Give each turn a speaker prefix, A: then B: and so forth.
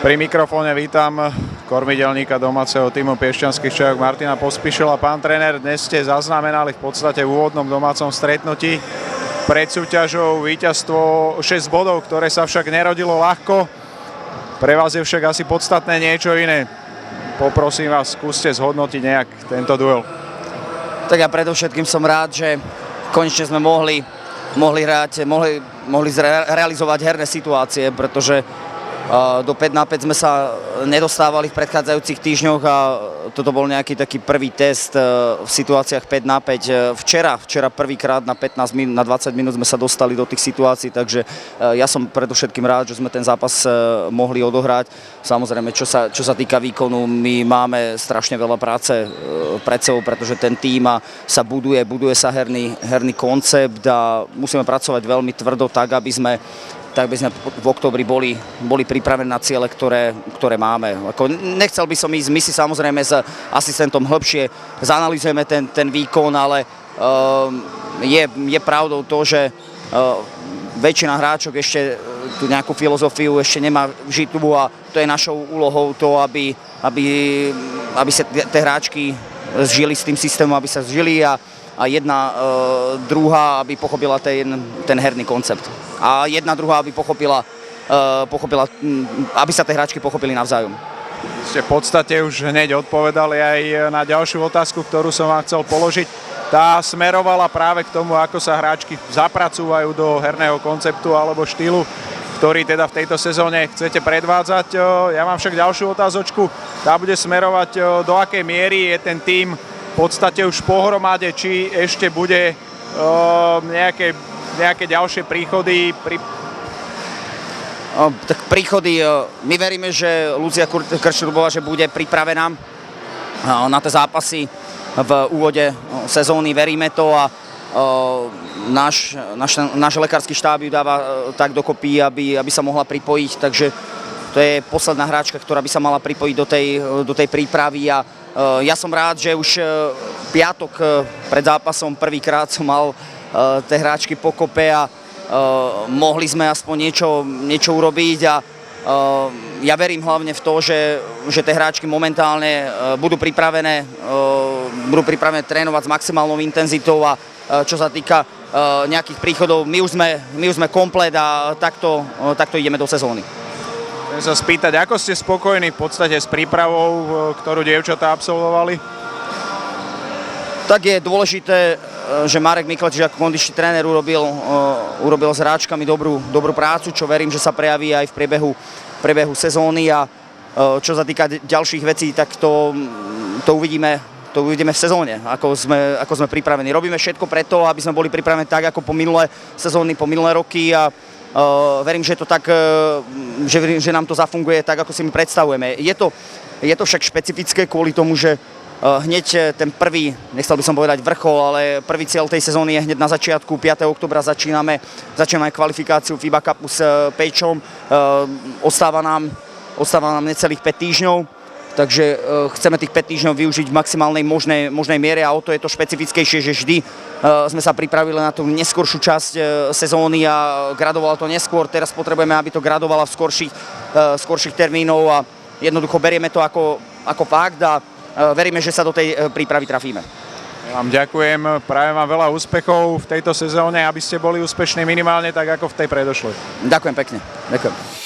A: Pri mikrofóne vítam kormidelníka domáceho týmu Piešťanských Čajok Martina Pospíšila. Pán tréner, dnes ste zaznamenali v podstate v úvodnom domácom stretnutí pred súťažou víťazstvo 6 bodov, ktoré sa však nerodilo ľahko. Pre vás je však asi podstatné niečo iné. Poprosím vás, skúste zhodnotiť nejak tento duel.
B: Tak ja predovšetkým som rád, že konečne sme mohli realizovať herné situácie, pretože do 5-5 sme sa nedostávali v predchádzajúcich týždňoch a toto bol nejaký taký prvý test v situáciách 5-5. Včera prvýkrát na 15 minút, na 20 minút sme sa dostali do tých situácií, takže ja som predovšetkým rád, že sme ten zápas mohli odohrať. Samozrejme, čo sa týka výkonu, my máme strašne veľa práce pred sebou, pretože ten tím sa buduje sa herný koncept a musíme pracovať veľmi tvrdo tak, aby sme v októbri boli pripravení na ciele, ktoré máme. Nechcel by som ísť, my si samozrejme s asistentom hĺbšie zanalizujeme ten výkon, ale je pravdou to, že väčšina hráčok ešte tú nejakú filozofiu ešte nemá vžitú a to je našou úlohou to, aby sa tie hráčky zžili s tým systémom, aby sa zžili a jedna druhá, aby pochopila ten herný koncept. A jedna druhá, aby pochopila, aby sa tie hráčky pochopili navzájom.
A: Ste v podstate už hneď odpovedali aj na ďalšiu otázku, ktorú som vám chcel položiť. Tá smerovala práve k tomu, ako sa hráčky zapracúvajú do herného konceptu alebo štýlu, ktorý teda v tejto sezóne chcete predvádzať. Ja mám však ďalšiu otázočku. Tá bude smerovať, do akej miery je ten tím v podstate už pohromade, či ešte bude nejaké ďalšie príchody.
B: Tak príchody, my veríme, že Lucia Krčľubová že bude pripravená na tie zápasy v úvode sezóny, veríme to a náš lekársky štáb ju dáva tak dokopy, aby sa mohla pripojiť, takže to je posledná hráčka, ktorá by sa mala pripojiť do tej prípravy a ja som rád, že už piatok pred zápasom prvýkrát som mal tie hráčky pokope a mohli sme aspoň niečo urobiť a ja verím hlavne v to, že tie hráčky momentálne budú pripravené trénovať s maximálnou intenzitou a čo sa týka nejakých príchodov, my už sme komplet a takto ideme do sezóny.
A: Chcem sa spýtať, ako ste spokojní v podstate s prípravou, ktorú dievčatá absolvovali? Tak
B: je dôležité, že Marek Mikletič ako kondičný tréner urobil s hráčkami dobrú prácu, čo verím, že sa prejaví aj v priebehu sezóny a čo sa týka ďalších vecí, tak to uvidíme v sezóne, ako sme pripravení. Robíme všetko preto, aby sme boli pripravení tak, ako po minulé sezóny, po minulé roky a verím, že to tak, že nám to zafunguje tak, ako si my predstavujeme. Je to však špecifické kvôli tomu, že hneď ten prvý, nechcel by som povedať vrchol, ale prvý cieľ tej sezóny je hneď na začiatku. 5. októbra začíname kvalifikáciu FIBA Cupu s Pečom. Ostáva nám necelých 5 týždňov. Takže chceme tých 5 týždňov využiť v maximálnej možnej miere a o to je to špecifickejšie, že vždy sme sa pripravili na tú neskoršiu časť sezóny a gradovalo to neskôr. Teraz potrebujeme, aby to gradovalo v skorších termínov a jednoducho berieme to ako fakt a veríme, že sa do tej prípravy trafíme.
A: Ja vám ďakujem, prajem vám veľa úspechov v tejto sezóne, aby ste boli úspešní minimálne tak ako v tej predošlej.
B: Ďakujem pekne. Ďakujem.